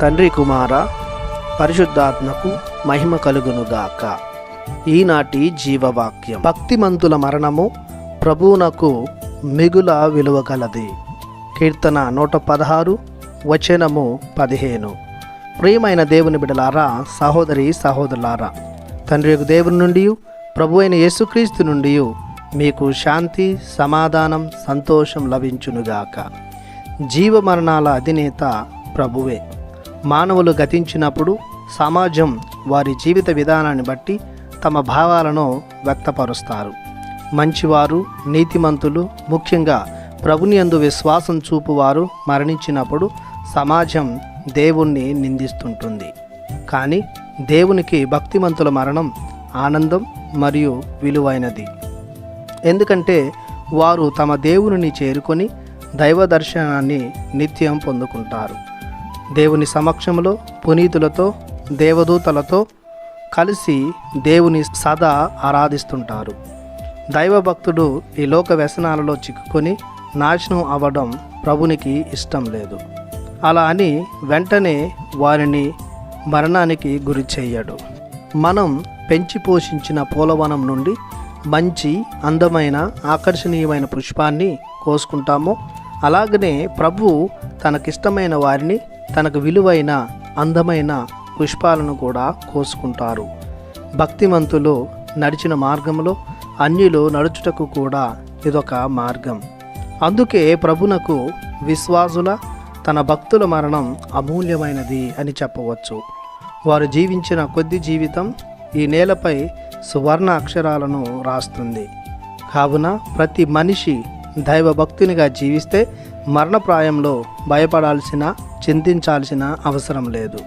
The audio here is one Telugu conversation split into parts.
తండ్రి కుమార పరిశుద్ధాత్మకు మహిమ కలుగునుగాక. ఈనాటి జీవవాక్యం. భక్తిమంతుల మరణము ప్రభువునకు మిగుల విలువ గలది. కీర్తన 116 వచనము 15. ప్రియమైన దేవుని బిడ్డలారా, సహోదరి సహోదరులారా, తండ్రి యొక్క దేవుని నుండి ప్రభు అయిన యేసుక్రీస్తు నుండి మీకు శాంతి, సమాధానం, సంతోషం లభించునుగాక. జీవమరణాల అధినేత ప్రభువే. మానవులు గతించినప్పుడు సమాజం వారి జీవిత విధానాన్ని బట్టి తమ భావాలను వ్యక్తపరుస్తారు. మంచివారు, నీతిమంతులు, ముఖ్యంగా ప్రభుని యందు విశ్వాసం చూపువారు మరణించినప్పుడు సమాజం దేవుణ్ణి నిందిస్తుంటుంది. కానీ దేవునికి భక్తిమంతుల మరణం ఆనందం మరియు విలువైనది. ఎందుకంటే వారు తమ దేవునిని చేరుకొని దైవ దర్శనాన్ని నిత్యం పొందుకుంటారు. దేవుని సమక్షంలో పునీతులతో, దేవదూతలతో కలిసి దేవుని సదా ఆరాధిస్తుంటారు. దైవభక్తుడు ఈ లోక వ్యసనాలలో చిక్కుకొని నాశనం అవ్వడం ప్రభునికి ఇష్టం లేదు. అలా అని వెంటనే వారిని మరణానికి గురి చేయడు. మనం పెంచి పోషించిన పూలవనం నుండి మంచి, అందమైన, ఆకర్షణీయమైన పుష్పాన్ని కోసుకుంటామో అలాగనే ప్రభు తనకిష్టమైన వారిని, తనకు విలువైన అందమైన పుష్పాలను కూడా కోసుకుంటారు. భక్తిమంతులు నడిచిన మార్గంలో అన్యులు నడుచుటకు కూడా ఇదొక మార్గం. అందుకే ప్రభునకు విశ్వాసుల, తన భక్తుల మరణం అమూల్యమైనది అని చెప్పవచ్చు. వారు జీవించిన కొద్ది జీవితం ఈ నేలపై సువర్ణ అక్షరాలను రాస్తుంది. కావున ప్రతి మనిషి దైవభక్తునిగా జీవిస్తే మరణప్రాయంలో భయపడాల్సిన, చింతించాల్సిన అవసరం లేదు.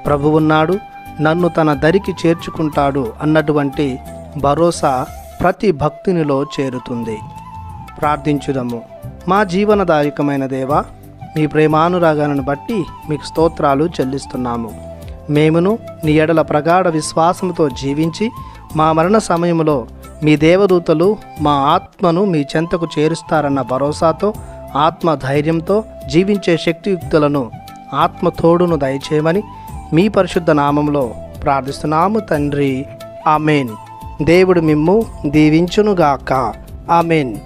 ప్రభువున్నాడు, నన్ను తన దరికి చేర్చుకుంటాడు అన్నటువంటి భరోసా ప్రతి భక్తునిలో చేరుతుంది. ప్రార్థించుదము. మా జీవనదాయకమైన దేవా, మీ ప్రేమానురాగాలను బట్టి మీకు స్తోత్రాలు చెల్లిస్తున్నాము. మేమును నీ ఎడల ప్రగాఢ విశ్వాసంతో జీవించి మా మరణ సమయంలో మీ దేవదూతలు మా ఆత్మను మీ చెంతకు చేరుస్తారన్న భరోసాతో, ఆత్మ ధైర్యంతో జీవించే శక్తియుక్తులను, ఆత్మ తోడును దయచేయమని మీ పరిశుద్ధ నామంలో ప్రార్థిస్తున్నాము తండ్రి. ఆమెన్. దేవుడు మిమ్ము దీవించునుగాక. ఆమెన్.